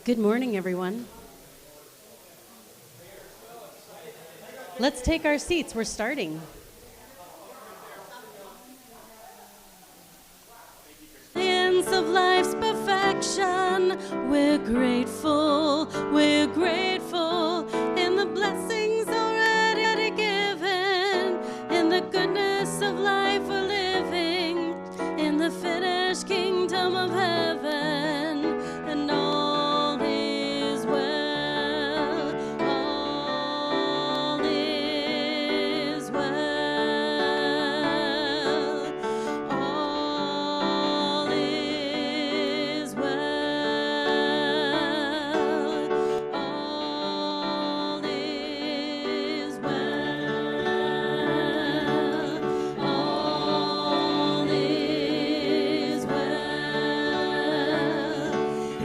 Good morning, everyone. Let's take our seats. We're starting. Of life's perfection, we're grateful in the blessings already given, in the goodness of life we're living, in the finished kingdom of heaven, and all is well, all is well, all is well, all is well, all is well.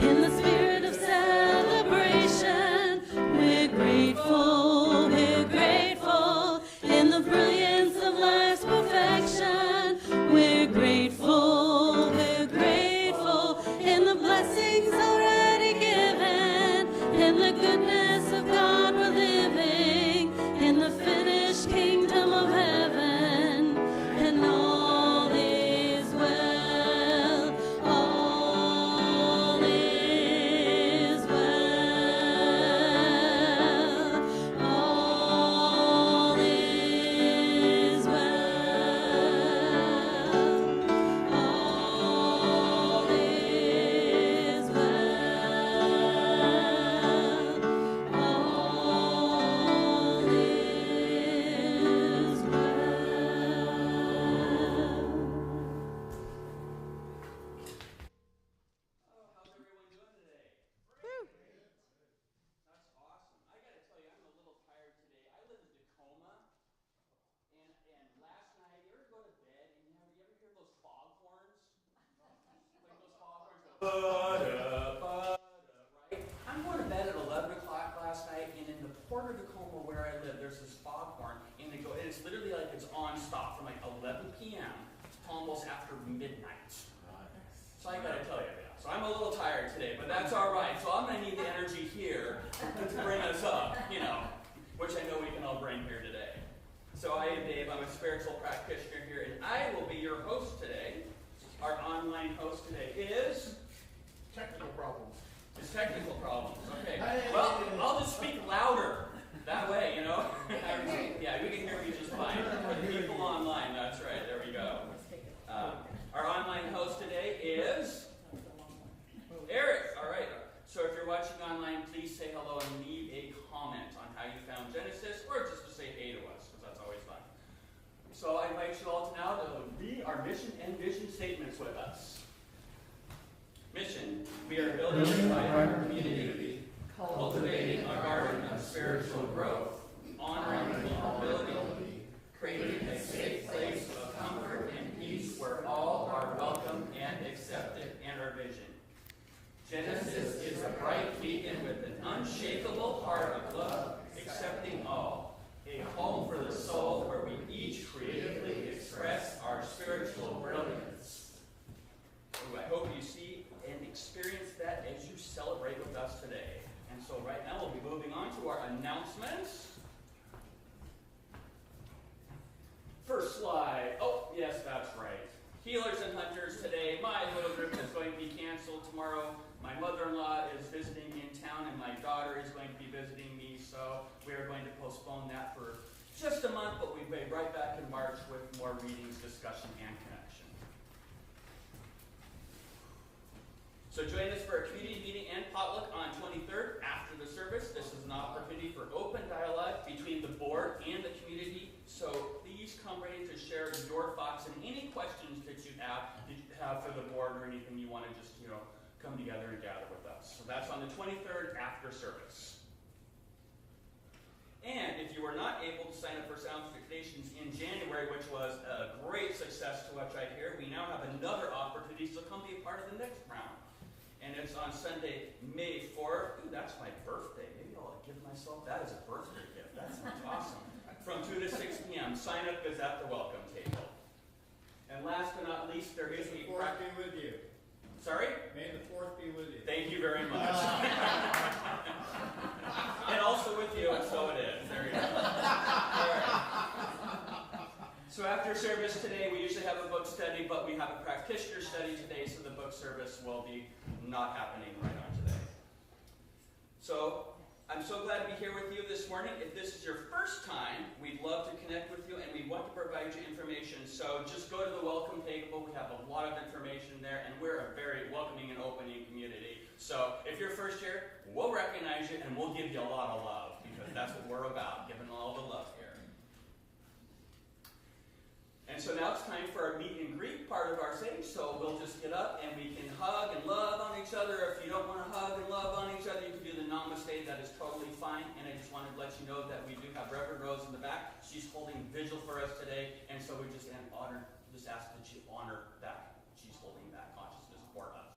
In the spirit of celebration, we're grateful in the brilliance of life's perfection. We're grateful in the blessings already given, in the goodness of God we're living, in the finished kingdom of heaven, and all is well, all is well, all is well, all is well, all is How's everyone doing today? That's awesome. I got to tell you, I'm a little tired today. I live in Tacoma, and last night, you ever go to bed and you ever hear those foghorns? Like those foghorns go, ba-da, ba-da, right? I'm going to bed at 11 o'clock last night, and in the port of Tacoma where I live, there's this foghorn, and it's literally like it's on stop from like 11 p.m. to almost after midnight. So I gotta tell you, so I'm a little tired today, but that's all right. So I'm gonna need the energy here to bring us up, which I know we can all bring here today. So I am Dave, I'm a spiritual practitioner here, and I will be your host today. Our online host today is Technical problems. It's technical problems. Okay. Well, I'll just speak louder. That way, Yeah, we can hear you just fine. For the people online, that's right. There we go. Our online host today is Eric. All right. So if you're watching online, please say hello and leave a comment on how you found Genesis, or just to say hey to us, because that's always fun. So I invite you all to now to read our mission and vision statements with us. Mission: we are building a vibrant community, cultivating a garden of spiritual growth, honoring vulnerability, creating a safe place of comfort and peace where all are welcome and accepted, and our vision. Genesis is a bright beacon with an unshakable heart of love, accepting all, a home for the soul where we each creatively express our spiritual brilliance. Ooh, I hope you see and experience that as you celebrate with us today. And so right now we'll be moving on to our announcements. First slide. Oh, yes, that's right. Healers and Hunters today. My little group is going to be canceled tomorrow. My mother-in-law is visiting in town, and my daughter is going to be visiting me, so we are going to postpone that for just a month, but we'll be right back in March with more readings, discussion, and connection. So join us for a community meeting and potluck on 23rd after the service. This is an opportunity for open dialogue between the board and the community, so please come ready to share your thoughts and any questions that you have for the board or anything you want to just, come together and gather with us. So that's on the 23rd after service. And if you were not able to sign up for Sound Stations in January, which was a great success to what I hear, we now have another opportunity to come be a part of the next round. And it's on Sunday, May 4th. Ooh, that's my birthday. Maybe I'll give myself that as a birthday gift. That sounds awesome. From 2 to 6 p.m. Sign up is at the welcome table. And last but not least, there is a practice with you. Sorry? May the fourth be with you. Thank you very much. And also with you, and so it is. There you go. All right. So after service today, we usually have a book study, but we have a practitioner study today, so the book service will be not happening right on today. So I'm so glad to be here with you this morning. If this is your first time, we'd love to connect with you, and we want to provide you information. So just go to the welcome table. We have a lot of information there, and we're a very welcoming and opening community. So if you're first here, we'll recognize you, and we'll give you a lot of love, because that's what we're about, giving all the love here. And so now it's time for our meet and greet part of our thing. So we'll just get up and we can hug and love on each other. If you don't want to hug and love on each other, you can do the namaste. That is totally fine. And I just wanted to let you know that we do have Reverend Rose in the back. She's holding vigil for us today. And so we just ask that you honor that. She's holding that consciousness for us.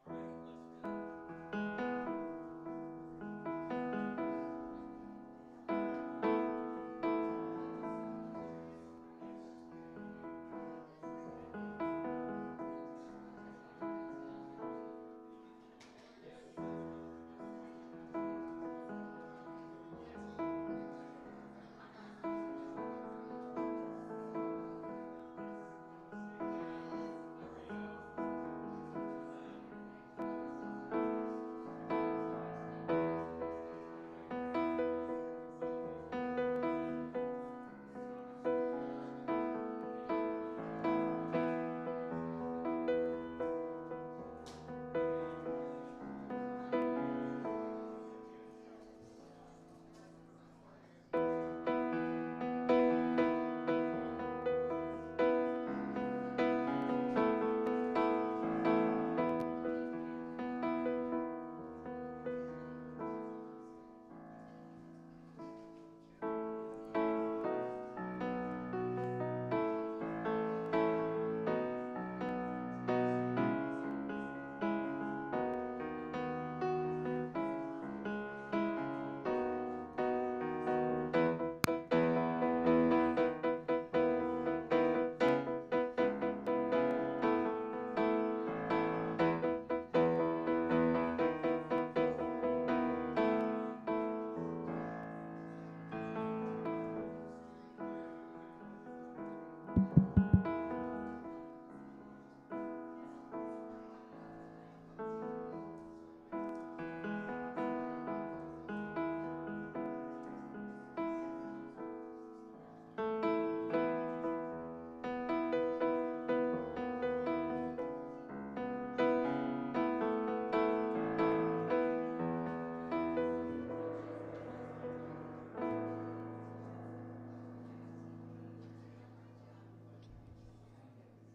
Thank you.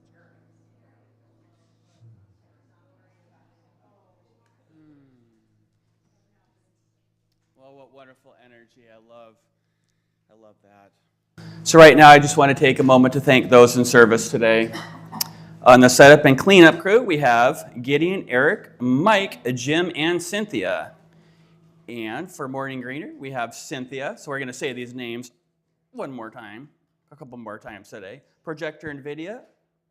All right, let's do it. Well, what wonderful energy. I love that. So right now, I just want to take a moment to thank those in service today. On the setup and cleanup crew, we have Gideon, Eric, Mike, Jim, and Cynthia. And for Morning Greener, we have Cynthia. So we're going to say these names one more time, a couple more times today. Projector and Video,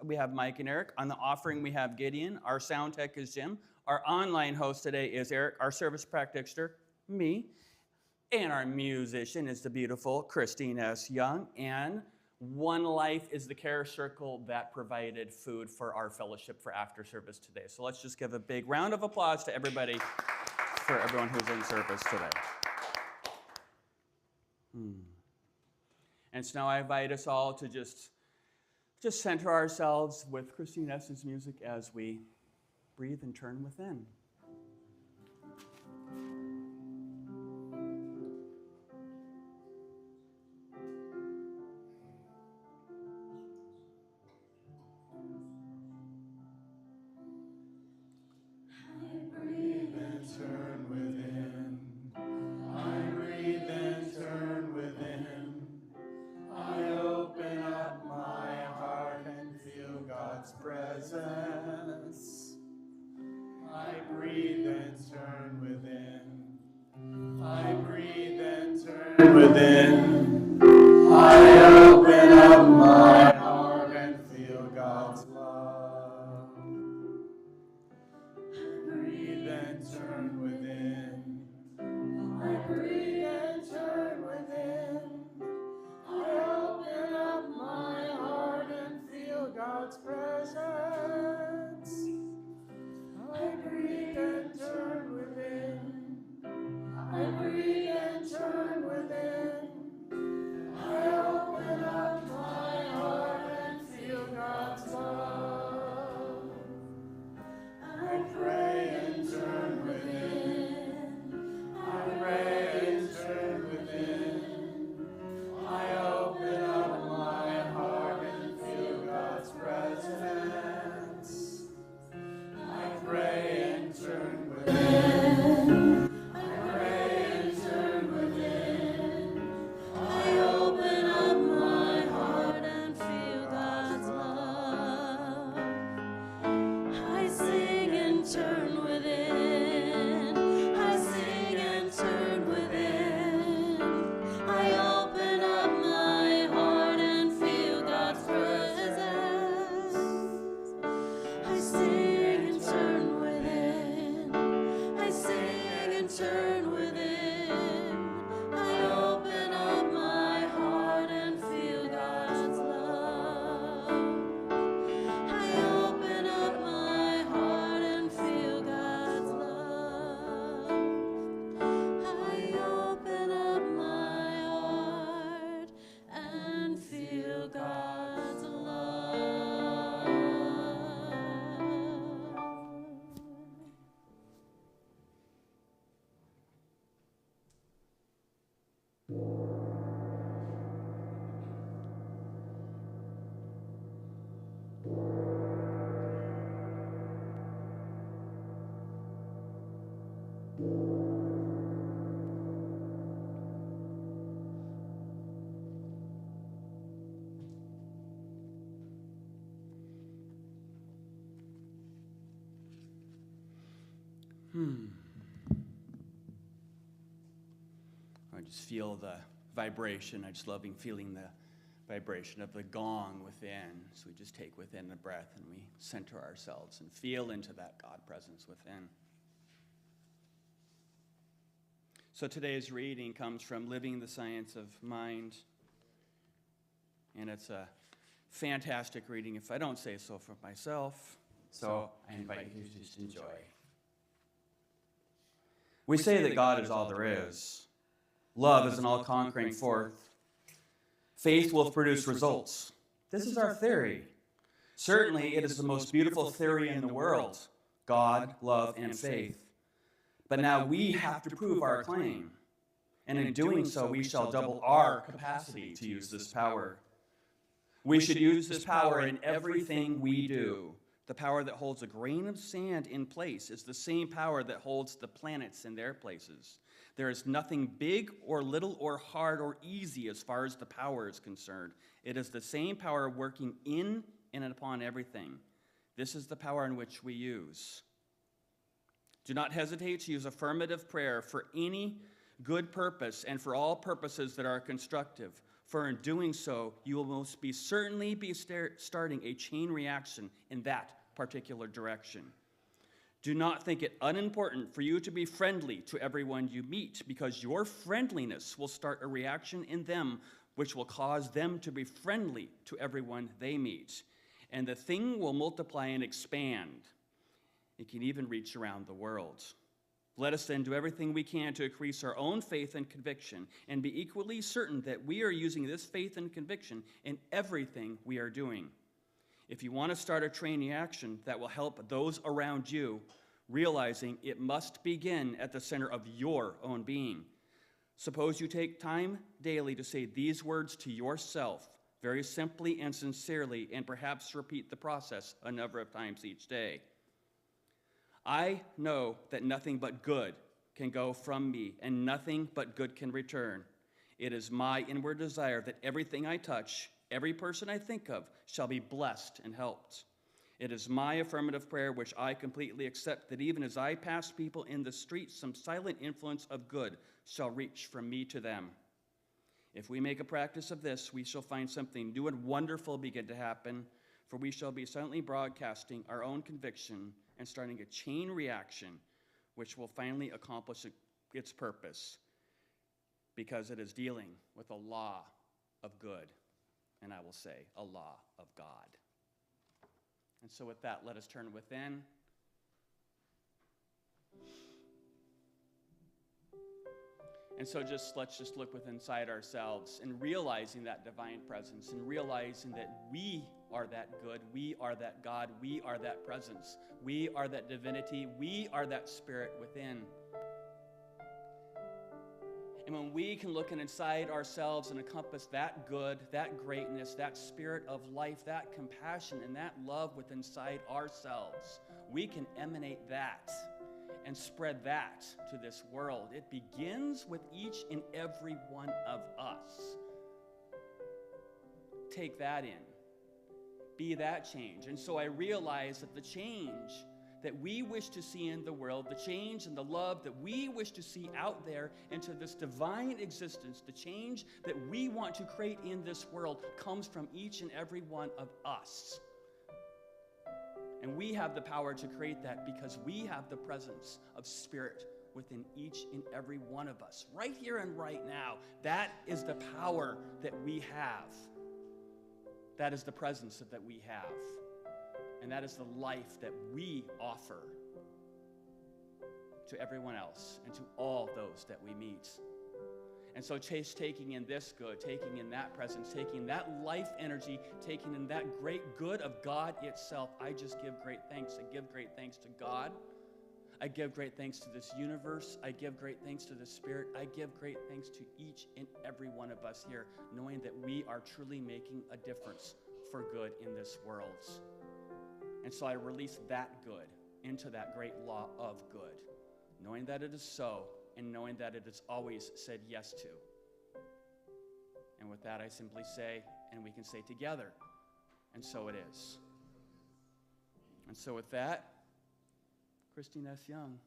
we have Mike and Eric. On the offering, we have Gideon. Our sound tech is Jim. Our online host today is Eric. Our service practitioner, me. And our musician is the beautiful ChristineEss Young. And One Life is the care circle that provided food for our fellowship for after service today. So let's just give a big round of applause to everybody, for everyone who's in service today. And so now I invite us all to just center ourselves with ChristineEss's music as we breathe and turn within. Presence. I breathe and turn within. I breathe and turn within. I open up my heart and feel God's love. I just feel the vibration. I just love feeling the vibration of the gong within. So we just take within the breath and we center ourselves and feel into that God presence within. So today's reading comes from Living the Science of Mind. And it's a fantastic reading, if I don't say so for myself. So I invite you to just enjoy. We say that God is all there is. Love is an all-conquering force. Faith will produce results. This is our theory. Certainly, it is the most beautiful theory in the world. God, love, and faith. But now we have to prove our claim. And in doing so, we shall double our capacity to use this power. We should use this power in everything we do. The power that holds a grain of sand in place is the same power that holds the planets in their places. There is nothing big or little or hard or easy as far as the power is concerned. It is the same power working in and upon everything. This is the power in which we use. Do not hesitate to use affirmative prayer for any good purpose and for all purposes that are constructive. For in doing so, you will most certainly be starting a chain reaction in that particular direction. Do not think it unimportant for you to be friendly to everyone you meet, because your friendliness will start a reaction in them which will cause them to be friendly to everyone they meet. And the thing will multiply and expand. It can even reach around the world. Let us then do everything we can to increase our own faith and conviction, and be equally certain that we are using this faith and conviction in everything we are doing. If you want to start a chain reaction that will help those around you, realizing it must begin at the center of your own being. Suppose you take time daily to say these words to yourself, very simply and sincerely, and perhaps repeat the process a number of times each day. I know that nothing but good can go from me, and nothing but good can return. It is my inward desire that everything I touch, every person I think of, shall be blessed and helped. It is my affirmative prayer, which I completely accept, that even as I pass people in the street, some silent influence of good shall reach from me to them. If we make a practice of this, we shall find something new and wonderful begin to happen, for we shall be silently broadcasting our own conviction and starting a chain reaction, which will finally accomplish its purpose, because it is dealing with a law of good, and I will say, a law of God. And so with that, let us turn within. And so let's just look within inside ourselves and realizing that divine presence and realizing that we are that good, we are that God, we are that presence, we are that divinity, we are that spirit within. And when we can look inside ourselves and encompass that good, that greatness, that spirit of life, that compassion, and that love within inside ourselves, we can emanate that and spread that to this world. It begins with each and every one of us. Take that in. Be that change. And so I realize that the change that we wish to see in the world, the change and the love that we wish to see out there into this divine existence, the change that we want to create in this world comes from each and every one of us. And we have the power to create that because we have the presence of Spirit within each and every one of us, right here and right now. That is the power that we have. That is the presence that we have. And that is the life that we offer to everyone else and to all those that we meet. And so taking in this good, taking in that presence, taking that life energy, taking in that great good of God itself, I just give great thanks. I give great thanks to God. I give great thanks to this universe. I give great thanks to the Spirit. I give great thanks to each and every one of us here, knowing that we are truly making a difference for good in this world. And so I release that good into that great law of good, knowing that it is so, and knowing that it is always said yes to. And with that, I simply say, and we can say together, and so it is. And so with that, ChristineEss Young.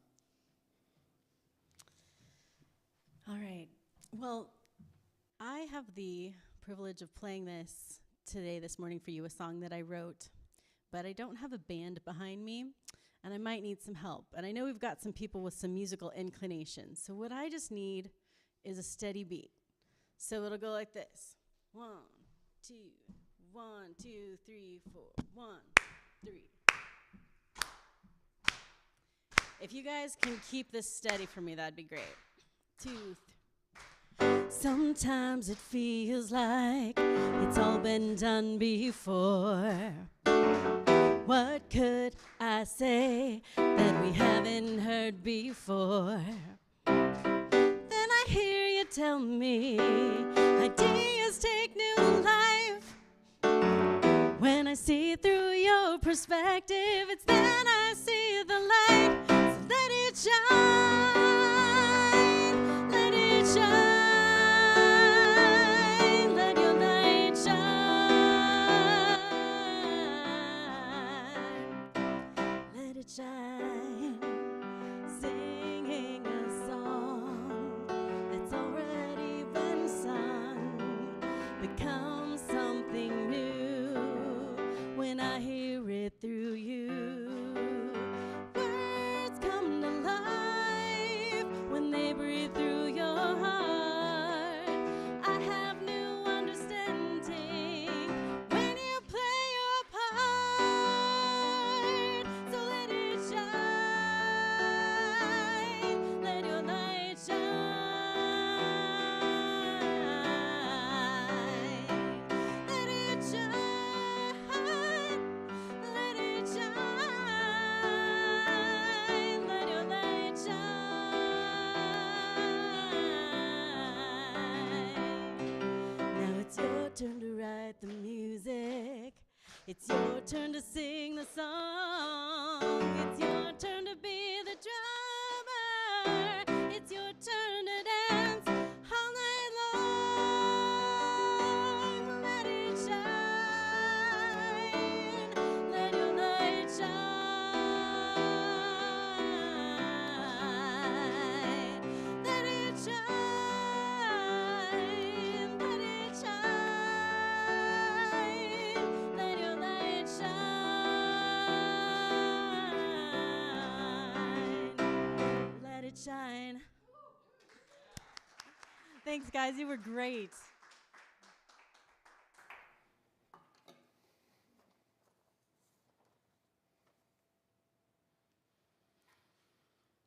All right. Well, I have the privilege of playing this morning for you, a song that I wrote, but I don't have a band behind me, and I might need some help. And I know we've got some people with some musical inclinations, so what I just need is a steady beat. So it'll go like this. 1, 2, 1, 2, 3, 4. 1, 3. If you guys can keep this steady for me, that'd be great. 2, 3. Sometimes it feels like it's all been done before. What could I say that we haven't heard before? Then I hear you tell me ideas take new life. When I see through your perspective, it's then I see the light. So let it shine, let it shine, let your light shine, let it shine, singing a song that's already been sung, becomes something new when I hear it through you. Words come to life when they breathe through your heart. I have new understanding when you play your part. So let it shine, let your light shine, let it shine, let it shine, let your light shine. Now it's your turn to write the music. It's your turn to sing the song. It's your turn to be the drummer. It's your turn to dance all night long. Let it shine, let your light shine, let it shine, let it shine, let your light shine, let it shine. Thanks, guys. You were great.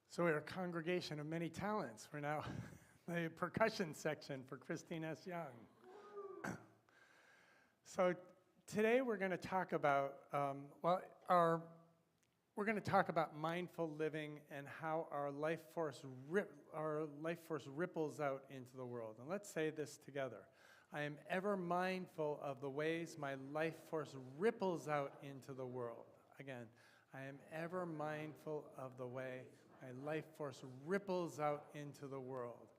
So we're a congregation of many talents. We're now the percussion section for ChristineEss Young. So today we're going to talk about we're going to talk about mindful living and how our life force ripples out into the world. And let's say this together. I am ever mindful of the ways my life force ripples out into the world. Again, I am ever mindful of the way my life force ripples out into the world.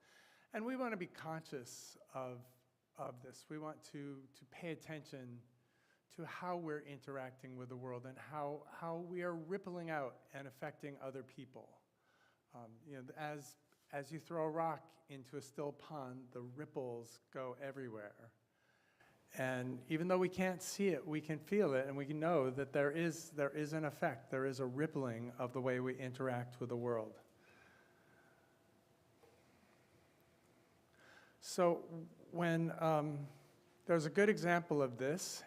And we want to be conscious of this. We want to pay attention to how we're interacting with the world and how we are rippling out and affecting other people. As you throw a rock into a still pond, the ripples go everywhere. And even though we can't see it, we can feel it, and we can know that there is an effect. There is a rippling of the way we interact with the world. So when there's a good example of this,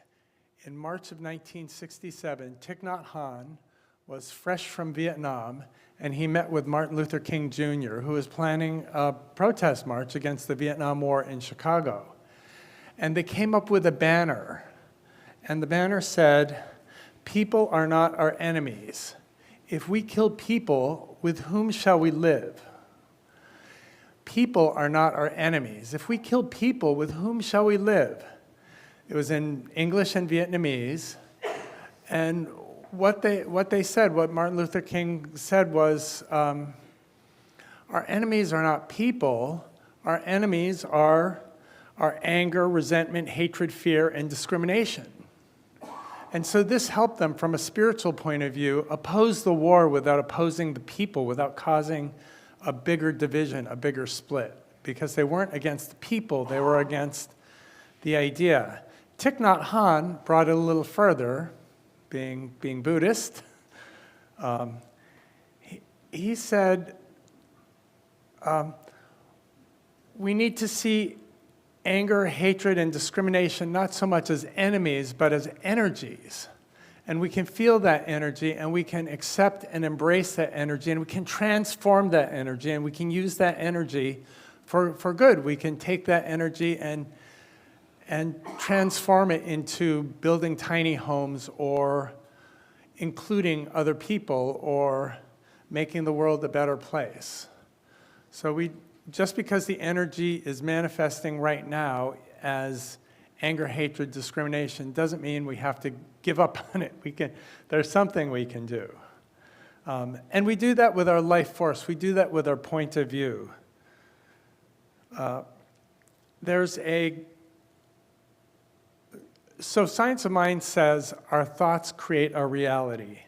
in March of 1967, Thich Nhat Hanh was fresh from Vietnam, and he met with Martin Luther King Jr., who was planning a protest march against the Vietnam War in Chicago. And they came up with a banner, and the banner said, "People are not our enemies. If we kill people, with whom shall we live? People are not our enemies. If we kill people, with whom shall we live?" It was in English and Vietnamese, and what they said, what Martin Luther King said was, our enemies are not people. Our enemies are our anger, resentment, hatred, fear, and discrimination. And so this helped them, from a spiritual point of view, oppose the war without opposing the people, without causing a bigger division, a bigger split. because they weren't against the people, they were against the idea. Thich Nhat Hanh brought it a little further, being Buddhist. He said, we need to see anger, hatred, and discrimination not so much as enemies, but as energies. And we can feel that energy, and we can accept and embrace that energy, and we can transform that energy, and we can use that energy for good. We can take that energy and transform it into building tiny homes, or including other people, or making the world a better place. So just because the energy is manifesting right now as anger, hatred, discrimination, doesn't mean we have to give up on it. There's something we can do. And we do that with our life force. We do that with our point of view. So Science of Mind says our thoughts create our reality.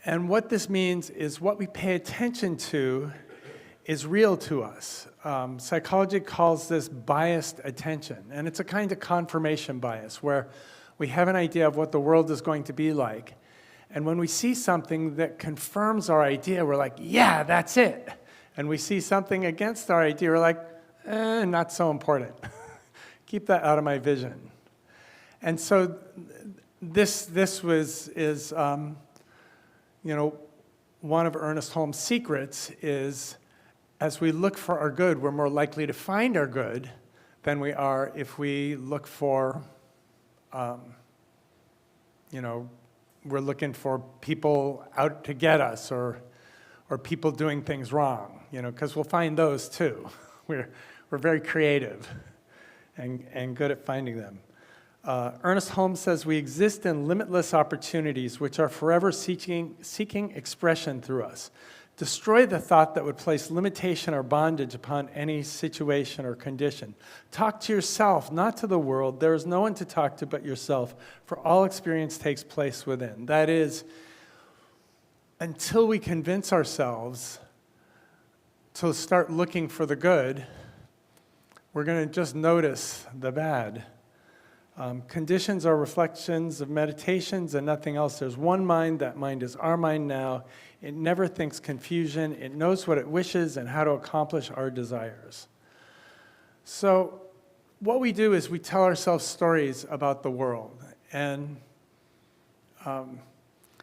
And what this means is what we pay attention to is real to us. Psychology calls this biased attention, and it's a kind of confirmation bias where we have an idea of what the world is going to be like, and when we see something that confirms our idea, we're like, yeah, that's it. And we see something against our idea, we're like, not so important. Keep that out of my vision. And so this is one of Ernest Holmes' secrets is, as we look for our good, we're more likely to find our good than we are if we look for, we're looking for people out to get us, or people doing things wrong, because we'll find those too. We're very creative and good at finding them. Ernest Holmes says we exist in limitless opportunities which are forever seeking expression through us. Destroy the thought that would place limitation or bondage upon any situation or condition. Talk to yourself, not to the world. There is no one to talk to but yourself, for all experience takes place within. That is, until we convince ourselves to start looking for the good, we're going to just notice the bad. Conditions are reflections of meditations and nothing else. There's one mind. That mind is our mind now. It never thinks confusion. It knows what it wishes and how to accomplish our desires. So what we do is we tell ourselves stories about the world. And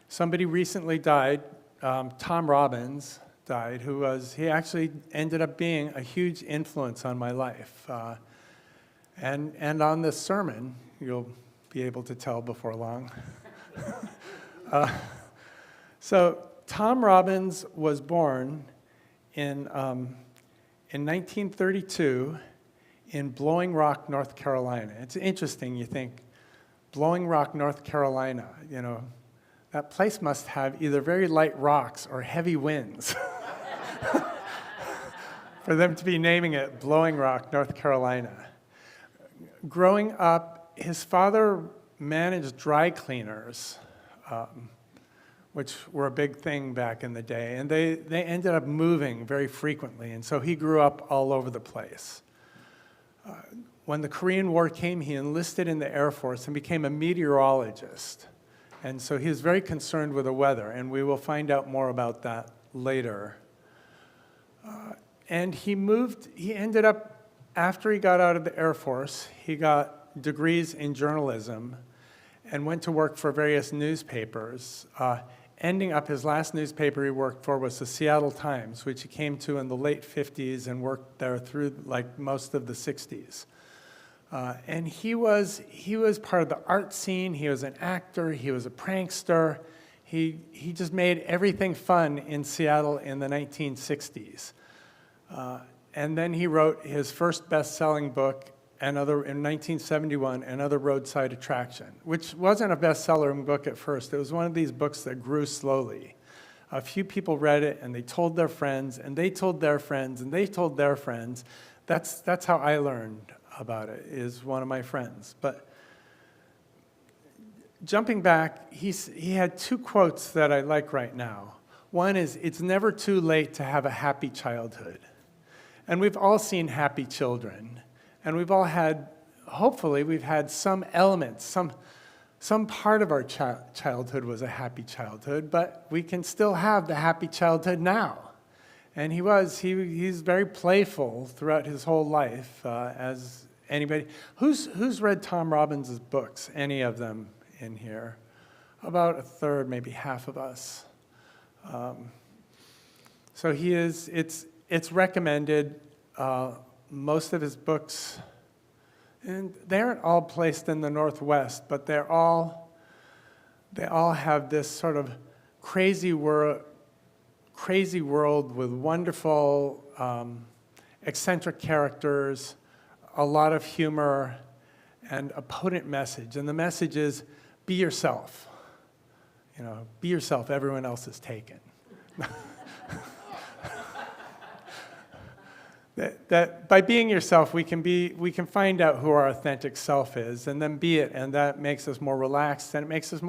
somebody recently died, Tom Robbins died, he actually ended up being a huge influence on my life. And on this sermon, you'll be able to tell before long. So Tom Robbins was born in 1932 in Blowing Rock, North Carolina. It's interesting, you think, Blowing Rock, North Carolina, that place must have either very light rocks or heavy winds for them to be naming it Blowing Rock, North Carolina. Growing up, his father managed dry cleaners, which were a big thing back in the day, and they ended up moving very frequently, and so he grew up all over the place. When the Korean War came, he enlisted in the Air Force and became a meteorologist, and so he was very concerned with the weather, and we will find out more about that later. And he ended up, after he got out of the Air Force, he got degrees in journalism and went to work for various newspapers. Ending up, his last newspaper he worked for was the Seattle Times, which he came to in the late 50s and worked there through like most of the 60s. And he was part of the art scene. He was an actor. He was a prankster. He just made everything fun in Seattle in the 1960s. And then he wrote his first best-selling book, in 1971, Another Roadside Attraction, which wasn't a bestseller book at first. It was one of these books that grew slowly. A few people read it, and they told their friends, and they told their friends, and they told their friends. That's how I learned about it, is one of my friends. But jumping back, he had two quotes that I like right now. One is, "It's never too late to have a happy childhood." And we've all seen happy children. And we've all had, hopefully, we've had some elements, some part of our childhood was a happy childhood, but we can still have the happy childhood now. And he's very playful throughout his whole life, as anybody. Who's read Tom Robbins' books, any of them in here? About a third, maybe half of us. So it's recommended. Most of his books, and they aren't all placed in the Northwest, but they all have this sort of crazy world with wonderful, eccentric characters, a lot of humor, and a potent message. And the message is, be yourself. Be yourself, everyone else is taken. That by being yourself, we can find out who our authentic self is, and then be it, and that makes us more relaxed, and it makes us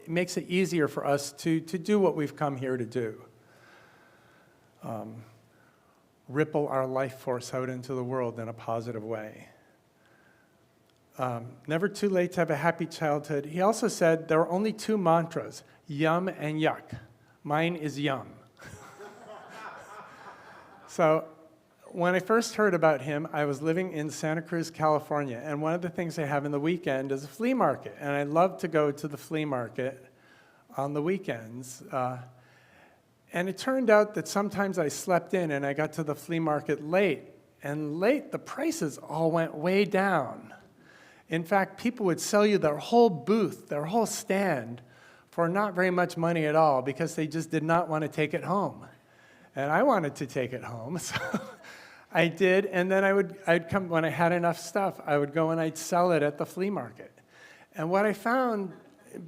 makes it easier for us to do what we've come here to do. Ripple our life force out into the world in a positive way. Never too late to have a happy childhood. He also said there are only two mantras, yum and yuck. Mine is yum. So when I first heard about him, I was living in Santa Cruz, California, and one of the things they have in the weekend is a flea market, and I love to go to the flea market on the weekends. And it turned out that sometimes I slept in and I got to the flea market late, and the prices all went way down. In fact, people would sell you their whole booth, their whole stand, for not very much money at all because they just did not want to take it home. And I wanted to take it home, so I did. And then I'd come, when I had enough stuff, I would go and I'd sell it at the flea market. And what I found,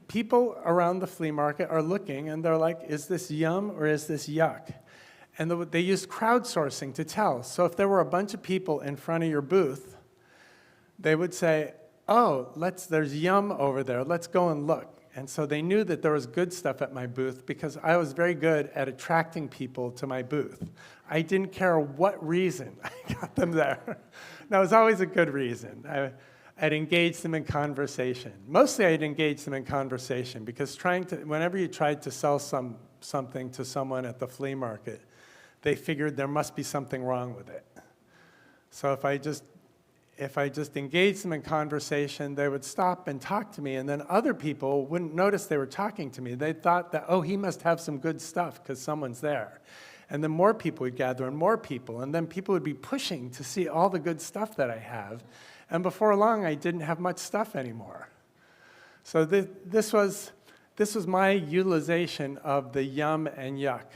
people around the flea market are looking, and they're like, is this yum or is this yuck? And they used crowdsourcing to tell. So if there were a bunch of people in front of your booth, they would say, oh, there's yum over there, let's go and look. And so they knew that there was good stuff at my booth because I was very good at attracting people to my booth. I didn't care what reason I got them there. That was always a good reason. I'd engage them in conversation. Mostly I'd engage them in conversation because whenever you tried to sell something to someone at the flea market, they figured there must be something wrong with it. So if I just engaged them in conversation, they would stop and talk to me, and then other people wouldn't notice they were talking to me. They thought that, oh, he must have some good stuff because someone's there. And then more people would gather, and more people, and then people would be pushing to see all the good stuff that I have. And before long, I didn't have much stuff anymore. So this was my utilization of the yum and yuck.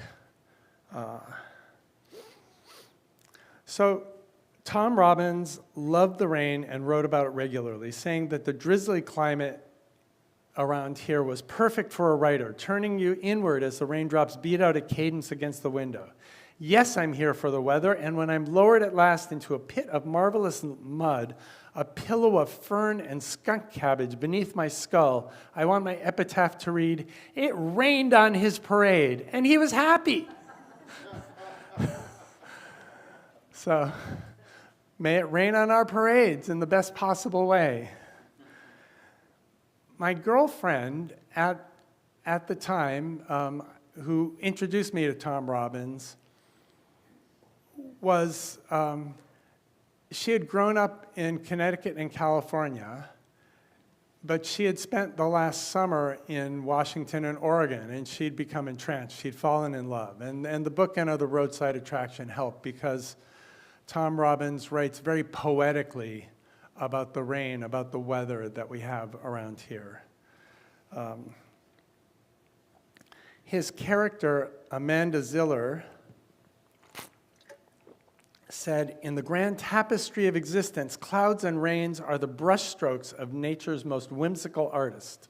So Tom Robbins loved the rain and wrote about it regularly, saying that the drizzly climate around here was perfect for a writer, turning you inward as the raindrops beat out a cadence against the window. Yes, I'm here for the weather, and when I'm lowered at last into a pit of marvelous mud, a pillow of fern and skunk cabbage beneath my skull, I want my epitaph to read, "It rained on his parade, and he was happy." So, may it rain on our parades in the best possible way. My girlfriend at the time, who introduced me to Tom Robbins, was, she had grown up in Connecticut and California, but she had spent the last summer in Washington and Oregon, and she'd become entranced. She'd fallen in love. And the bookend of The Roadside Attraction helped because Tom Robbins writes very poetically about the rain, about the weather that we have around here. His character, Amanda Ziller, said, "In the grand tapestry of existence, clouds and rains are the brushstrokes of nature's most whimsical artist."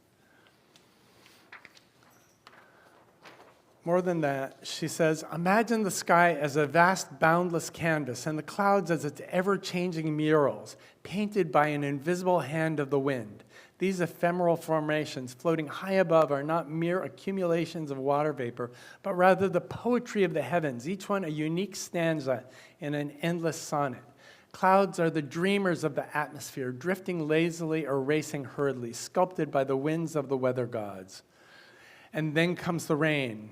More than that, she says, imagine the sky as a vast, boundless canvas and the clouds as its ever-changing murals, painted by an invisible hand of the wind. These ephemeral formations floating high above are not mere accumulations of water vapor, but rather the poetry of the heavens, each one a unique stanza in an endless sonnet. Clouds are the dreamers of the atmosphere, drifting lazily or racing hurriedly, sculpted by the winds of the weather gods. And then comes the rain.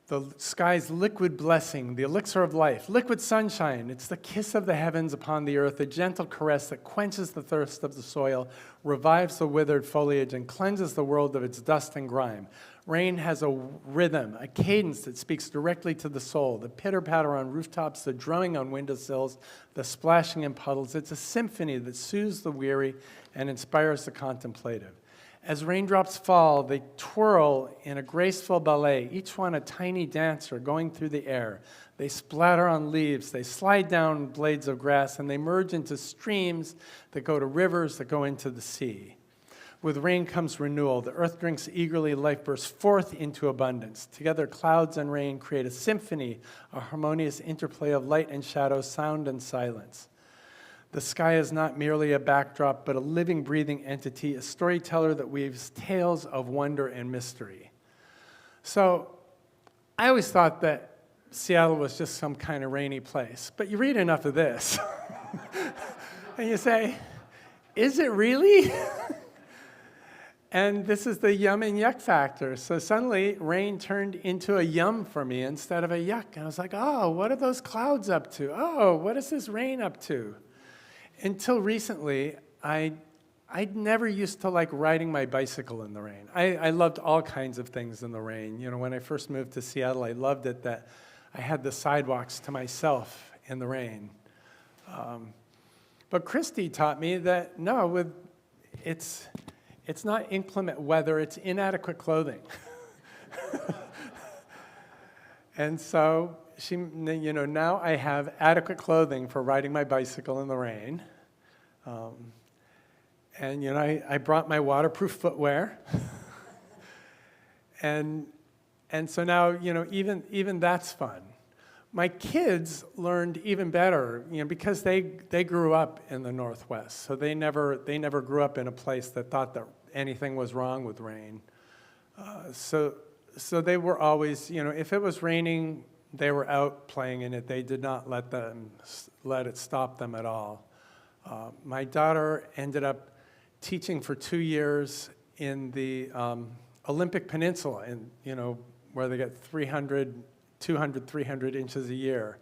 The sky's liquid blessing, the elixir of life, liquid sunshine. It's the kiss of the heavens upon the earth, a gentle caress that quenches the thirst of the soil, revives the withered foliage, and cleanses the world of its dust and grime. Rain has a rhythm, a cadence that speaks directly to the soul. The pitter-patter on rooftops, the drumming on windowsills, the splashing in puddles. It's a symphony that soothes the weary and inspires the contemplative. As raindrops fall, they twirl in a graceful ballet, each one a tiny dancer going through the air. They splatter on leaves, they slide down blades of grass, and they merge into streams that go to rivers that go into the sea. With rain comes renewal. The earth drinks eagerly, life bursts forth into abundance. Together, clouds and rain create a symphony, a harmonious interplay of light and shadow, sound and silence. The sky is not merely a backdrop, but a living, breathing entity, a storyteller that weaves tales of wonder and mystery. So I always thought that Seattle was just some kind of rainy place. But you read enough of this, and you say, is it really? And this is the yum and yuck factor. So suddenly, rain turned into a yum for me instead of a yuck. And I was like, oh, what are those clouds up to? Oh, what is this rain up to? Until recently, I never used to like riding my bicycle in the rain. I loved all kinds of things in the rain. You know, when I first moved to Seattle, I loved it that I had the sidewalks to myself in the rain. But Christy taught me that no, it's not inclement weather, it's inadequate clothing. And so now I have adequate clothing for riding my bicycle in the rain. And I brought my waterproof footwear. and so now, even that's fun. My kids learned even better, because they grew up in the Northwest. So they never grew up in a place that thought that anything was wrong with rain. So they were always, if it was raining, they were out playing in it. They did not let it stop them at all. My daughter ended up teaching for 2 years in the Olympic Peninsula, where they get 200, 300 inches a year.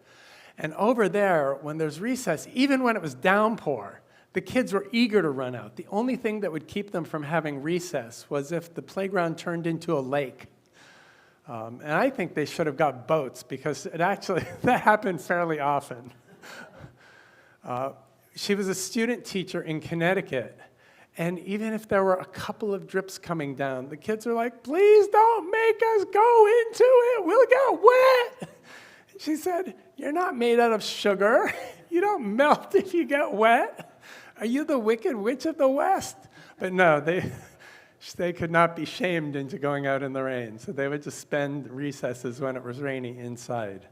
And over there, when there's recess, even when it was downpour, the kids were eager to run out. The only thing that would keep them from having recess was if the playground turned into a lake. And I think they should have got boats because that happened fairly often. She was a student teacher in Connecticut. And even if there were a couple of drips coming down, the kids were like, please don't make us go into it. We'll get wet. And she said, you're not made out of sugar. You don't melt if you get wet. Are you the wicked witch of the West? But no, they could not be shamed into going out in the rain. So they would just spend recesses when it was raining inside.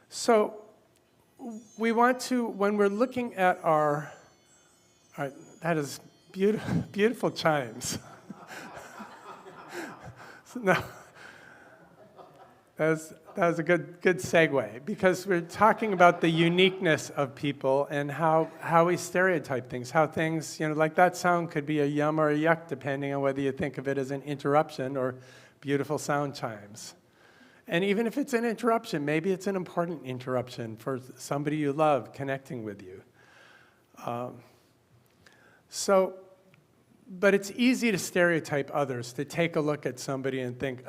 So we want to, when we're looking at that is beautiful chimes. So now, that was a good segue, because we're talking about the uniqueness of people and how we stereotype things, how things, like that sound could be a yum or a yuck, depending on whether you think of it as an interruption or beautiful sound chimes. And even if it's an interruption, maybe it's an important interruption for somebody you love connecting with you. But it's easy to stereotype others, to take a look at somebody and think,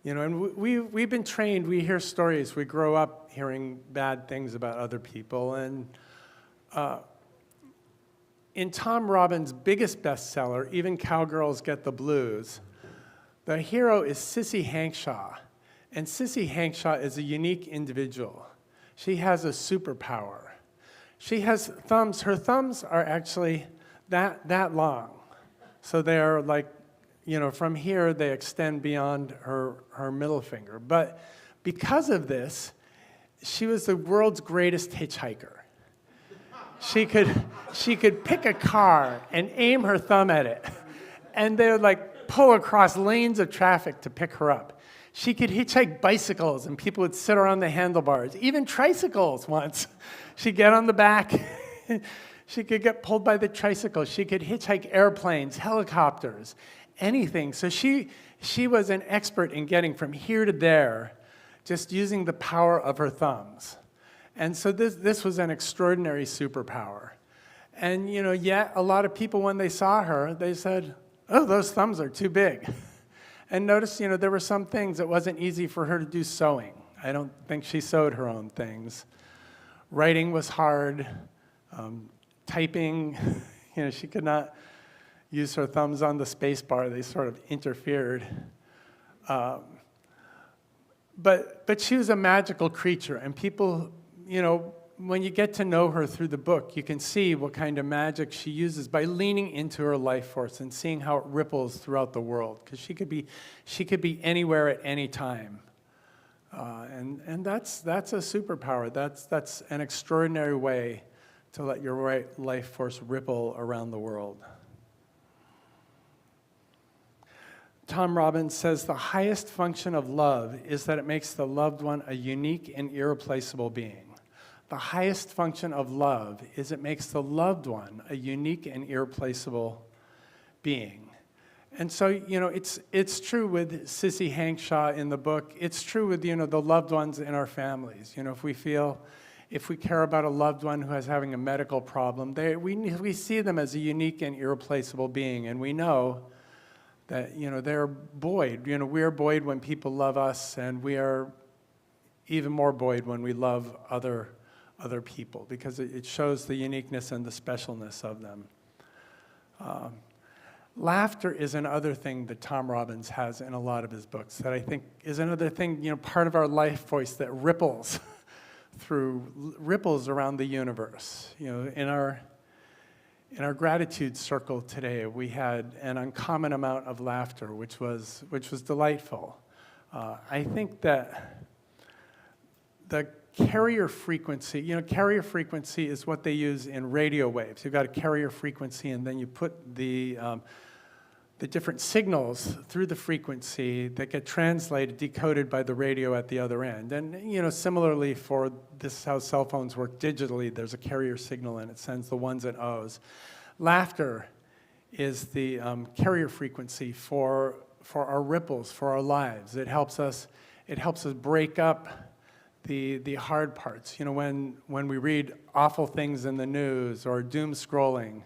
and we've been trained, we hear stories, we grow up hearing bad things about other people. And in Tom Robbins' biggest bestseller, Even Cowgirls Get the Blues, the hero is Sissy Hankshaw. And Sissy Hankshaw is a unique individual. She has a superpower. She has thumbs. Her thumbs are actually that long. So they're like, from here they extend beyond her middle finger. But because of this, she was the world's greatest hitchhiker. She could pick a car and aim her thumb at it, and they would like pull across lanes of traffic to pick her up. She could hitchhike bicycles, and people would sit around the handlebars. Even tricycles once. She'd get on the back. She could get pulled by the tricycle. She could hitchhike airplanes, helicopters, anything. So she was an expert in getting from here to there, just using the power of her thumbs. And so this was an extraordinary superpower. And, yet a lot of people, when they saw her, they said, oh, those thumbs are too big. And notice, there were some things that wasn't easy for her to do sewing. I don't think she sewed her own things. Writing was hard. Typing, she could not use her thumbs on the space bar. They sort of interfered. But she was a magical creature, and people, when you get to know her through the book, you can see what kind of magic she uses by leaning into her life force and seeing how it ripples throughout the world. Because she could be anywhere at any time, and that's a superpower. That's an extraordinary way to let your life force ripple around the world. Tom Robbins says the highest function of love is that it makes the loved one a unique and irreplaceable being. The highest function of love is it makes the loved one a unique and irreplaceable being. And so, it's true with Sissy Hankshaw in the book. It's true with, the loved ones in our families. If we care about a loved one who is having a medical problem, we see them as a unique and irreplaceable being, and we know that, they're buoyed. We're buoyed when people love us, and we are even more buoyed when we love other people, because it shows the uniqueness and the specialness of them. Laughter is another thing that Tom Robbins has in a lot of his books that I think is another thing, part of our life voice that ripples around the universe. In our gratitude circle today, we had an uncommon amount of laughter, which was delightful. I think that the carrier frequency, carrier frequency is what they use in radio waves. You've got a carrier frequency, and then you put the different signals through the frequency that get translated, decoded by the radio at the other end. And, similarly for this, how cell phones work digitally, there's a carrier signal and it sends the ones and O's. Laughter is the carrier frequency for our ripples, for our lives. It helps us break up the hard parts. When we read awful things in the news or doom scrolling,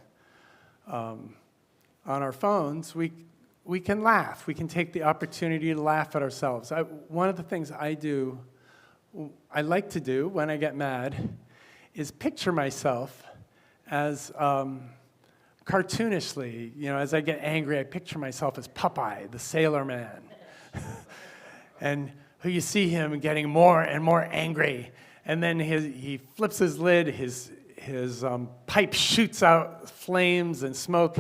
on our phones, we can laugh. We can take the opportunity to laugh at ourselves. One of the things I like to do when I get mad is picture myself as cartoonishly, as I get angry, I picture myself as Popeye, the sailor man. And who you see him getting more and more angry. And then he flips his lid, his pipe shoots out flames and smoke,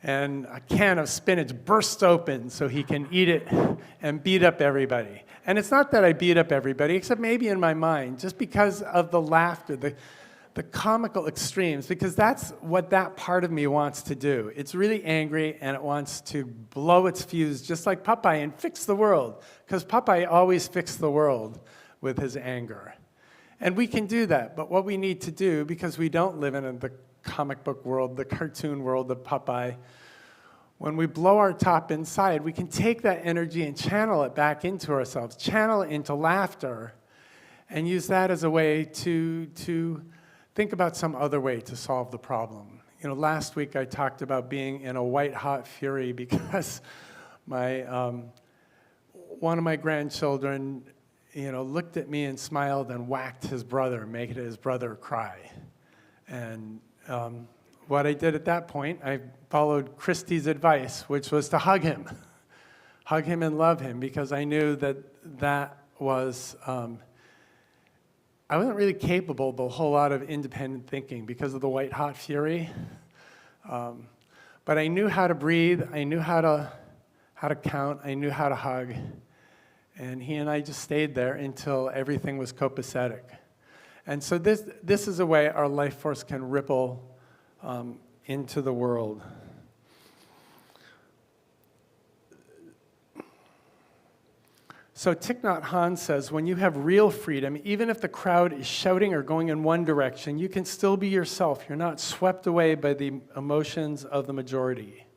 and a can of spinach bursts open so he can eat it and beat up everybody. And it's not that I beat up everybody, except maybe in my mind, just because of the laughter, the comical extremes, because that's what that part of me wants to do. It's really angry, and it wants to blow its fuse just like Popeye and fix the world, because Popeye always fixed the world with his anger. And we can do that, but what we need to do, because we don't live in the comic book world, the cartoon world of Popeye, when we blow our top inside, we can take that energy and channel it back into ourselves, channel it into laughter, and use that as a way to think about some other way to solve the problem. Last week I talked about being in a white-hot fury because one of my grandchildren, looked at me and smiled and whacked his brother, making his brother cry. And what I did at that point, I followed Christy's advice, which was to hug him and love him, because I knew that was, I wasn't really capable of a whole lot of independent thinking because of the white-hot fury. But I knew how to breathe. I knew how to count. I knew how to hug. And he and I just stayed there until everything was copacetic. And so this is a way our life force can ripple into the world. So Thich Nhat Hanh says, when you have real freedom, even if the crowd is shouting or going in one direction, you can still be yourself. You're not swept away by the emotions of the majority.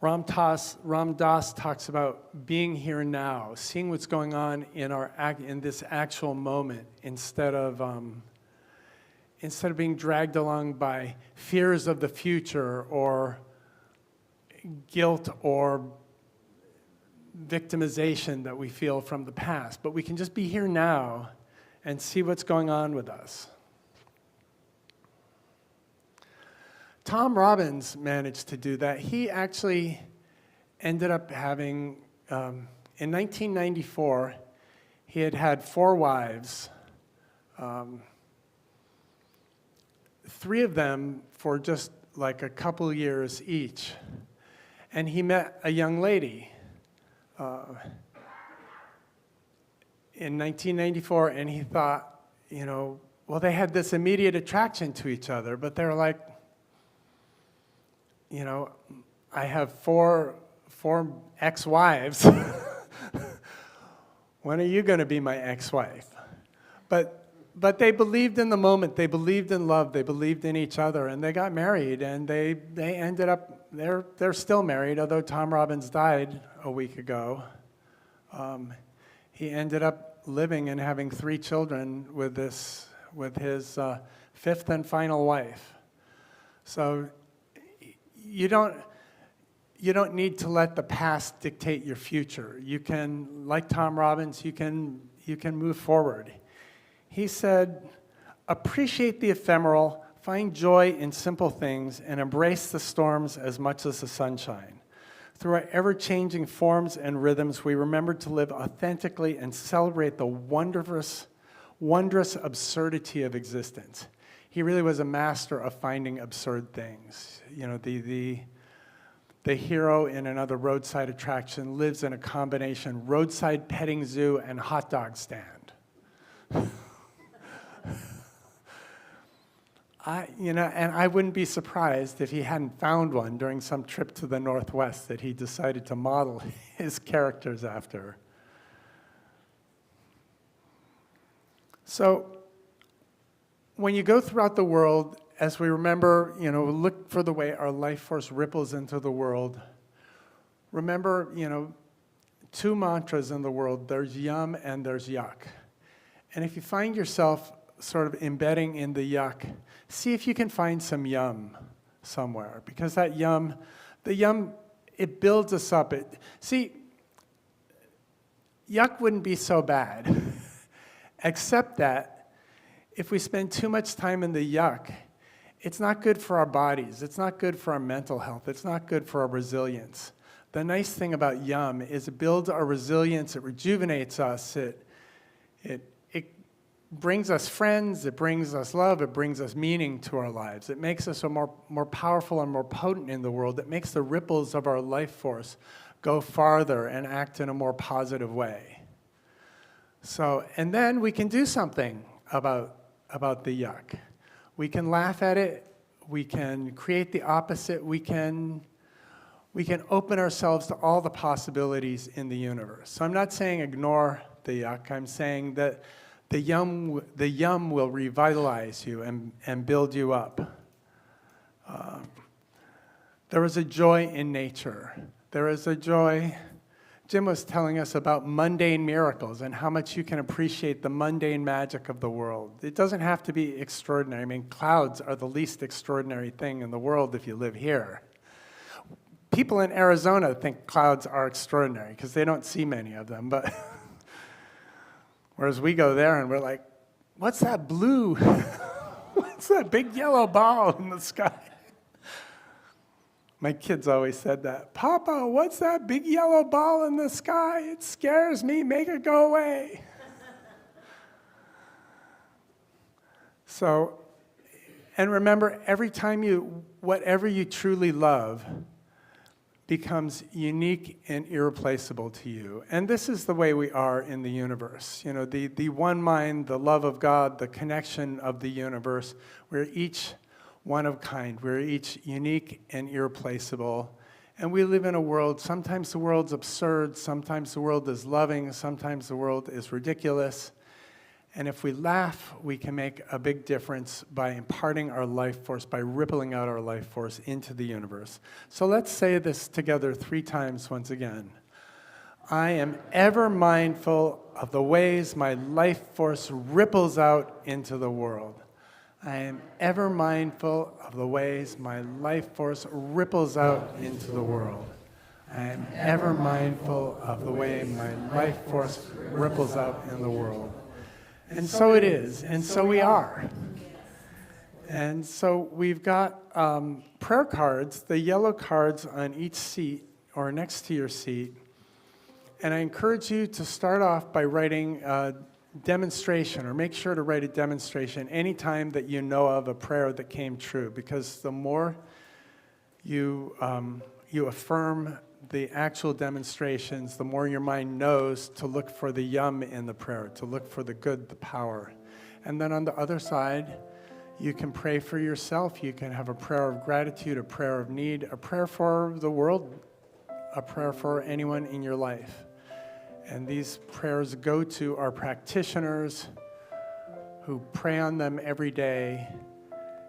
Ram Dass talks about being here now, seeing what's going on in this actual moment, instead of being dragged along by fears of the future or guilt or victimization that we feel from the past. But we can just be here now and see what's going on with us. Tom Robbins managed to do that. He actually ended up having, in 1994, he had 4 wives, 3 of them for just like a couple years each. And he met a young lady in 1994, and he thought, well, they had this immediate attraction to each other, but they're like, I have 4 ex-wives. When are you going to be my ex-wife? But they believed in the moment. They believed in love. They believed in each other, and they got married. And they ended up they're still married. Although Tom Robbins died a week ago, he ended up living and having 3 children with his 5th and final wife. So you don't need to let the past dictate your future. You can, like Tom Robbins, you can move forward. He said, appreciate the ephemeral, find joy in simple things, and embrace the storms as much as the sunshine. Through our ever-changing forms and rhythms, we remember to live authentically and celebrate the wondrous absurdity of existence. He really was a master of finding absurd things. The hero in another roadside attraction lives in a combination roadside petting zoo and hot dog stand. And I wouldn't be surprised if he hadn't found one during some trip to the Northwest that he decided to model his characters after. So when you go throughout the world, as we remember, look for the way our life force ripples into the world. Remember, 2 mantras in the world. There's yum and there's yuck. And if you find yourself sort of embedding in the yuck, see if you can find some yum somewhere. Because the yum, it builds us up. Yuck wouldn't be so bad, except that if we spend too much time in the yuck, it's not good for our bodies. It's not good for our mental health. It's not good for our resilience. The nice thing about yum is it builds our resilience. It rejuvenates us. It brings us friends. It brings us love. It brings us meaning to our lives. It makes us more powerful and more potent in the world. It makes the ripples of our life force go farther and act in a more positive way. So, and then we can do something about the yuck. We can laugh at it. We can create the opposite. We can open ourselves to all the possibilities in the universe. So I'm not saying ignore the yuck. I'm saying that the yum will revitalize you and build you up. There is a joy in nature. There is a joy. Jim was telling us about mundane miracles and how much you can appreciate the mundane magic of the world. It doesn't have to be extraordinary. I mean, clouds are the least extraordinary thing in the world if you live here. People in Arizona think clouds are extraordinary because they don't see many of them. But whereas we go there and we're like, what's that blue? What's that big yellow ball in the sky? My kids always said that. Papa, what's that big yellow ball in the sky? It scares me. Make it go away. And remember, every time whatever you truly love becomes unique and irreplaceable to you. And this is the way we are in the universe. You know, the one mind, the love of God, the connection of the universe. We're each one of kind. We're each unique and irreplaceable. And we live in a world, sometimes the world's absurd, sometimes the world is loving, sometimes the world is ridiculous. And if we laugh, we can make a big difference by imparting our life force, by rippling out our life force into the universe. So let's say this together 3 times once again. I am ever mindful of the ways my life force ripples out into the world. I am ever mindful of the ways my life force ripples out into the world. I am ever mindful of the way my life force ripples out in the world. And so it is, and so we are. And so we've got prayer cards, the yellow cards on each seat or next to your seat. And I encourage you to start off by writing a demonstration, or make sure to write a demonstration anytime that you know of a prayer that came true, because the more you affirm the actual demonstrations, the more your mind knows to look for the yum in the prayer, to look for the good, the power. And then on the other side, you can pray for yourself. You can have a prayer of gratitude, a prayer of need, a prayer for the world, a prayer for anyone in your life. And these prayers go to our practitioners who pray on them every day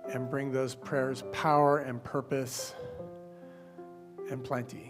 and bring those prayers power and purpose and plenty.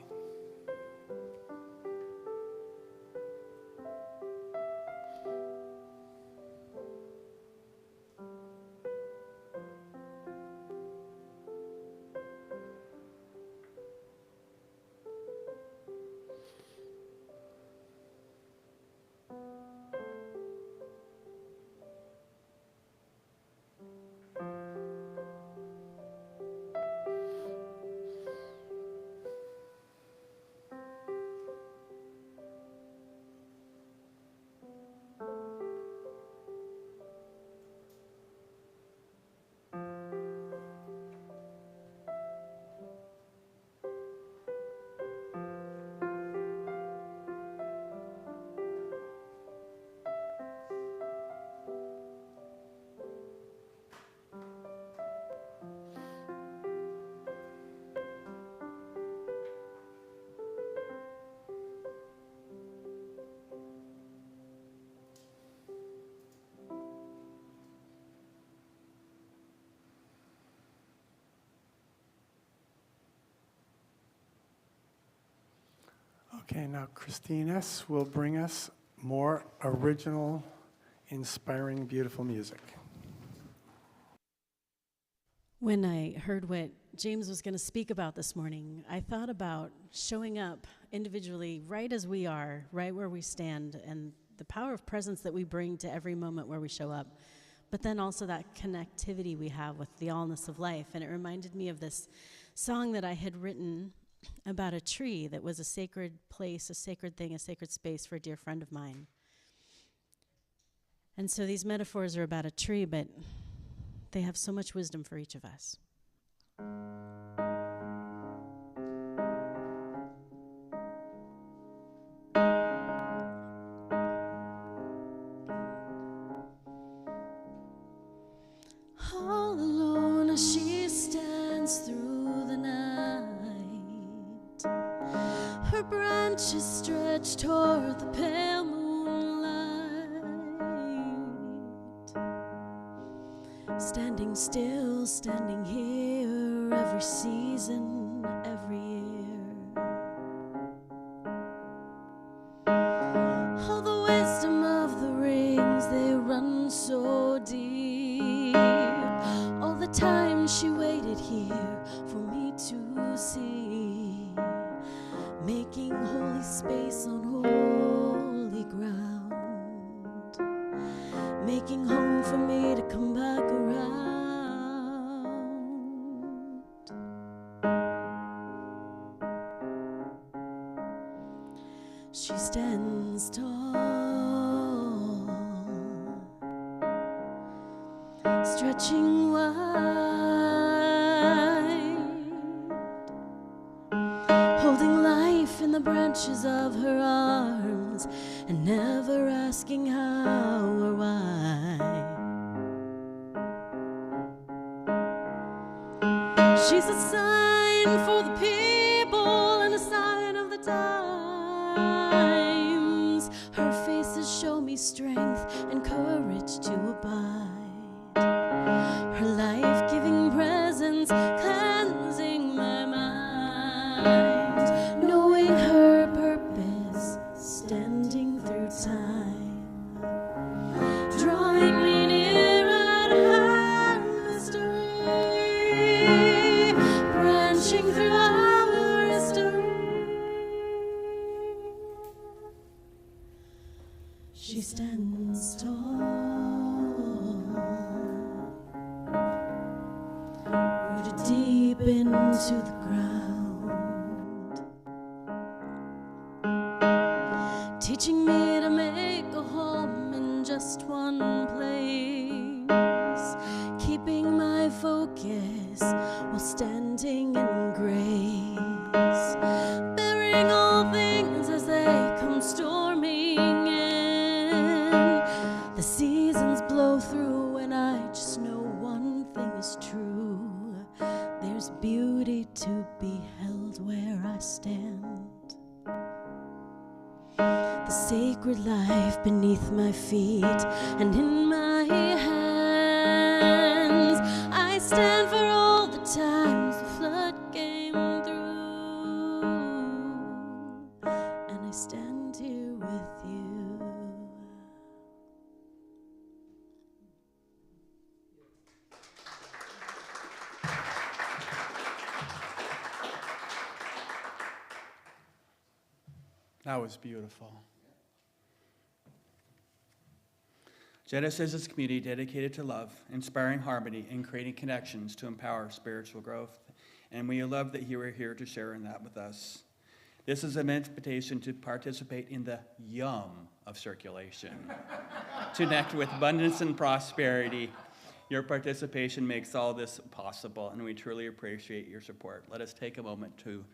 Okay, now ChristineEss will bring us more original, inspiring, beautiful music. When I heard what James was going to speak about this morning, I thought about showing up individually right as we are, right where we stand, and the power of presence that we bring to every moment where we show up, but then also that connectivity we have with the allness of life. And it reminded me of this song that I had written about a tree that was a sacred place, a sacred thing, a sacred space for a dear friend of mine. And so these metaphors are about a tree, but they have so much wisdom for each of us. All alone as she stands through the night, her branches stretch toward the pale moonlight. Standing still, standing here, every season, every year. All the wisdom of the rings, they run so deep. All the time she waited here for me to see, making holy space on holy ground, making home for me to come back around. She stands tall, stretching wide, branches of her arms and never asking how or why. She's a sign for the people and a sign of the times. Her faces show me strength and courage to abide. Her life-giving presence cleansing my mind. Knowing her purpose, standing through time, drawing me near at her mystery, branching through our history. She stands tall, rooted deep into the ground, teaching me to make a home in just one place, keeping my focus while standing in grace, bearing all things as they come storming in. The seasons blow through and I just know one thing is true. There's beauty to be held where I stand. The sacred life beneath my feet and in my hands. I stand for all the times the flood came through, and I stand here with you. That was beautiful. Genesis is a community dedicated to love, inspiring harmony, and creating connections to empower spiritual growth. And we love that you are here to share in that with us. This is an invitation to participate in the yum of circulation, to connect with abundance and prosperity. Your participation makes all this possible, and we truly appreciate your support. Let us take a moment to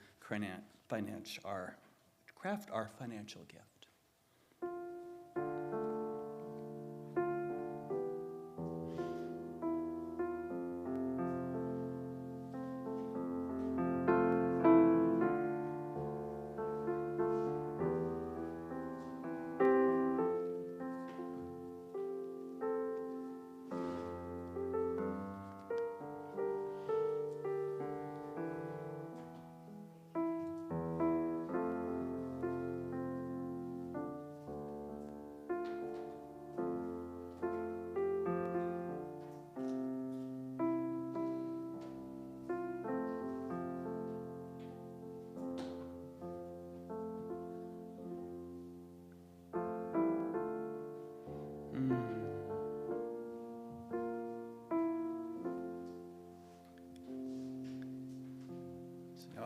craft our financial gift.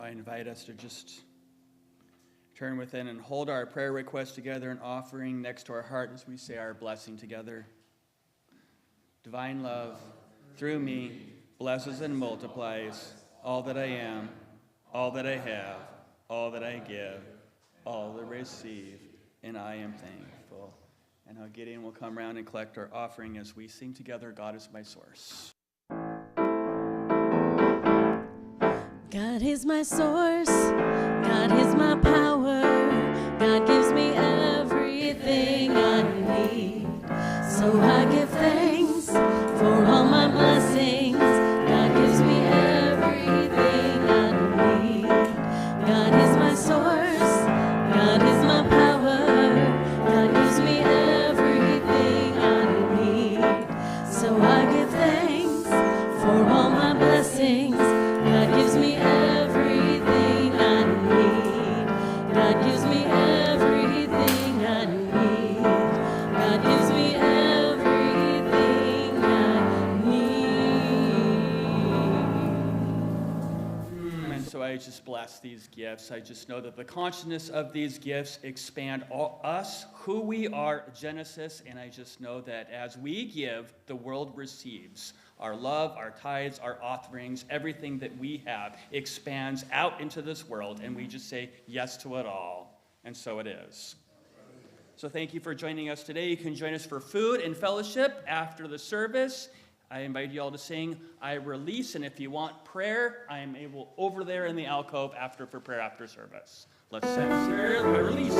I invite us to just turn within and hold our prayer request together, an offering next to our heart as we say our blessing together. Divine love, through me, blesses and multiplies all that I am, all that I have, all that I give, all that I receive, and I am thankful. And now Gideon will come around and collect our offering as we sing together, God is my source. God is my source, God is my power, God gives me everything I need. So I give thanks for all my blessings, God gives me everything I need. God is my source, God is my power, God gives me everything I need. So I give thanks for all my blessings, God gives me everything I need. God gives me everything I need. God gives me everything I need. And so I just bless these gifts. I just know that the consciousness of these gifts expand us, who we are, Genesis, and I just know that as we give, the world receives. Our love, our tithes, our offerings, everything that we have expands out into this world, and we just say yes to it all. And so it is. So thank you for joining us today. You can join us for food and fellowship after the service. I invite you all to sing I Release, and if you want prayer, I am able over there in the alcove for prayer after service. Let's sing I Release.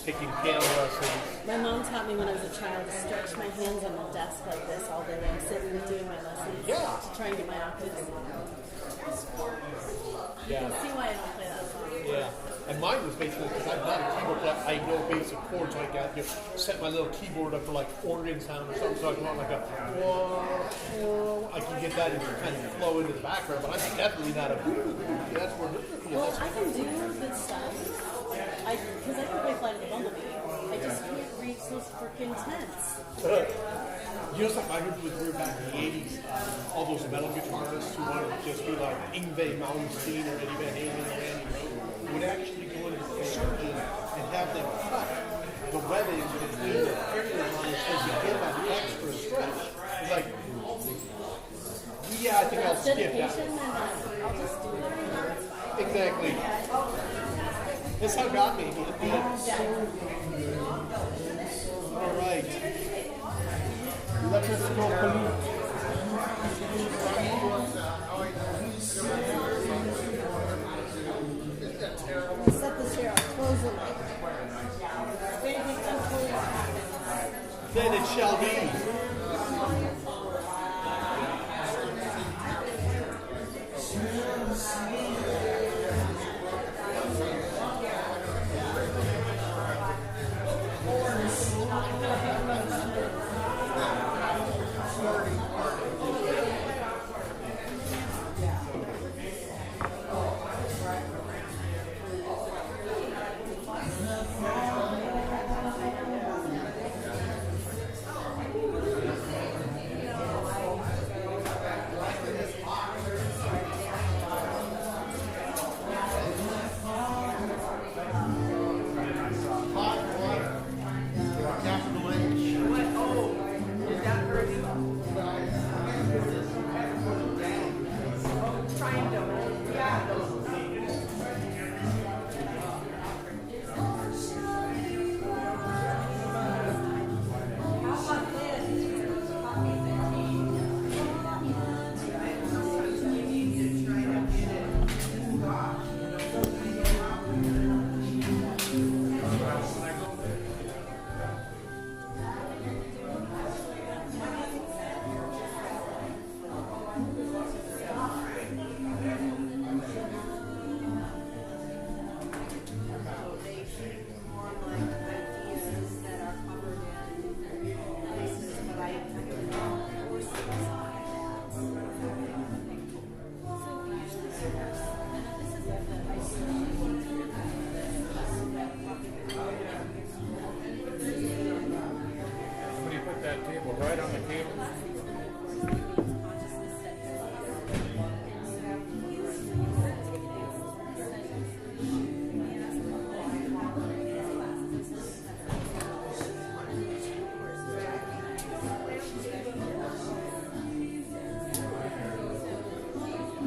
Taking piano lessons. My mom taught me when I was a child to stretch my hands on the desk like this all day when I'm sitting doing my lessons. Yeah. To try and get my octaves. You can see why I don't play that song. Yeah. And mine was basically because I've got a keyboard that I know basic chords, so I got to set my little keyboard up for like organ sound or something, so I can want like a whoa, I can get that and kind of flow into the background, but I'm definitely not a that's where well, I can do good stuff. Because I can play Flight of the Bumblebee. I just can't reach those freaking tents. You know something I heard was weird back in the 80s? All those metal guitarists who wanted to just be like Yngwie Malmsteen or Eddie Van Halen or Randy Rhoads would actually go into the surgeon and have them cut the webbing between the fingers on it so you get that extra stretch. It's like, yeah, I think I'll skip that. I'll just do it. Exactly. That's how God made me. All right. Let us go pollute. Set this here, I'll close it. Then it shall be.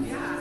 Yeah,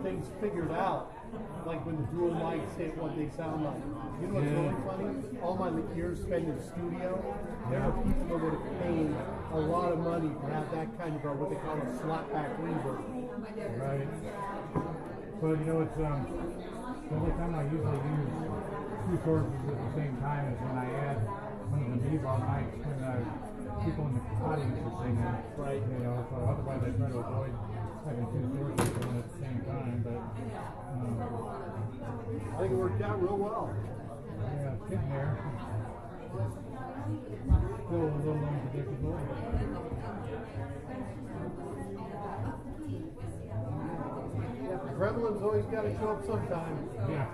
things figured out, like when the dual mics hit what they sound like. You know what's really funny? All my years spent in the studio, there are people that would have paid a lot of money to have that kind of what they call a slapback reverb. Right. But you know, it's The only time I usually use two sources at the same time is when I add one of the medieval nights when people in the audience are singing. Right. You know, so otherwise I try to avoid having two sources going at the same time. But I think it worked out real well. yeah, it's getting there. Still a little unpredictable. Yeah, the gremlin's always got to show up sometime. Yeah.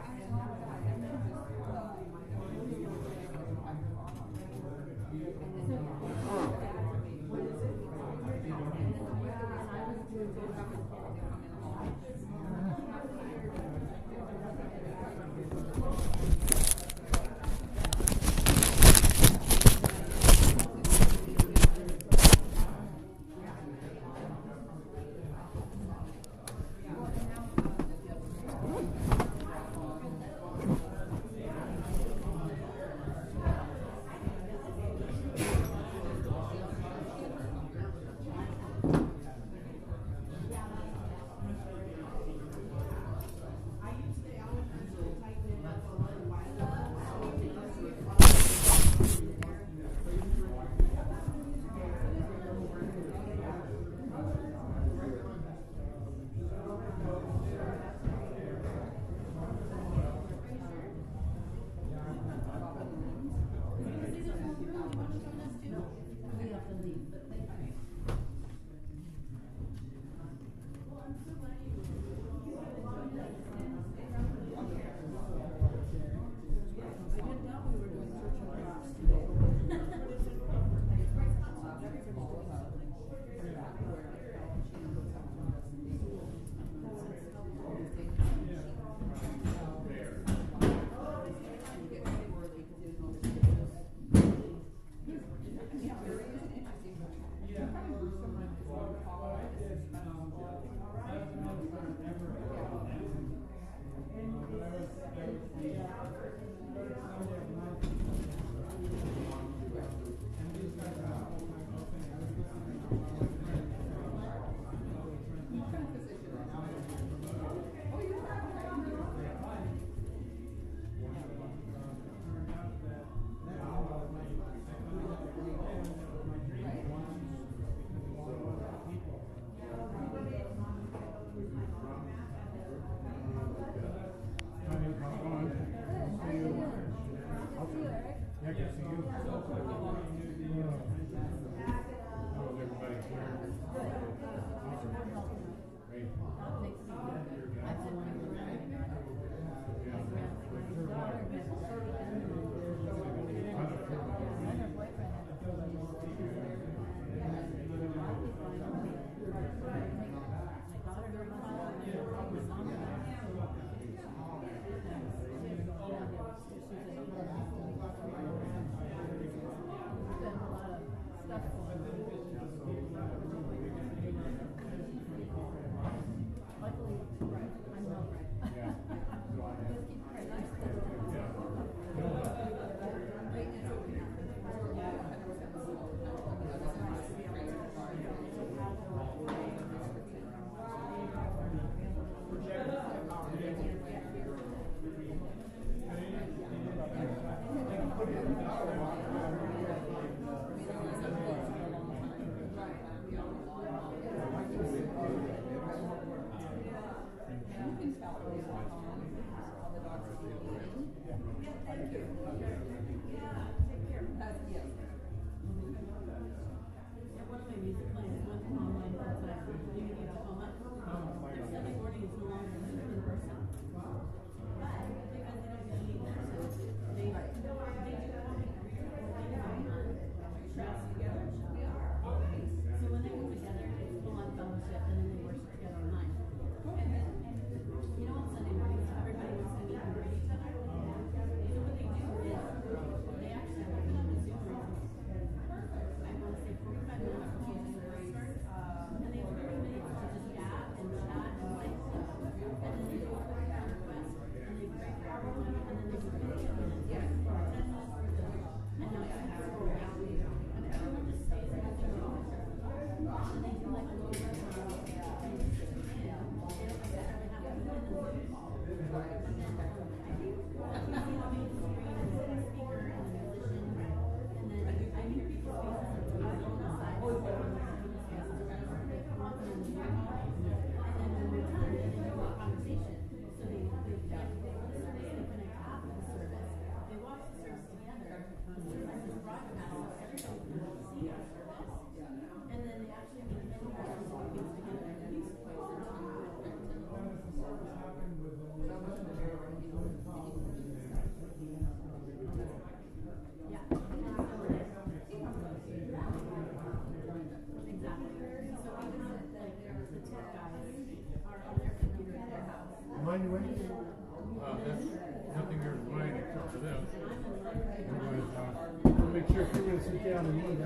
So make sure if you're going to sit down and eat,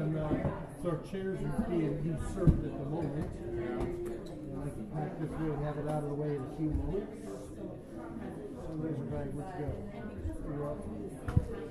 so our chairs are being usurped at the moment. Like to pack this way and have it out of the way in a few moments. So there's a bag. Let's go. You're up.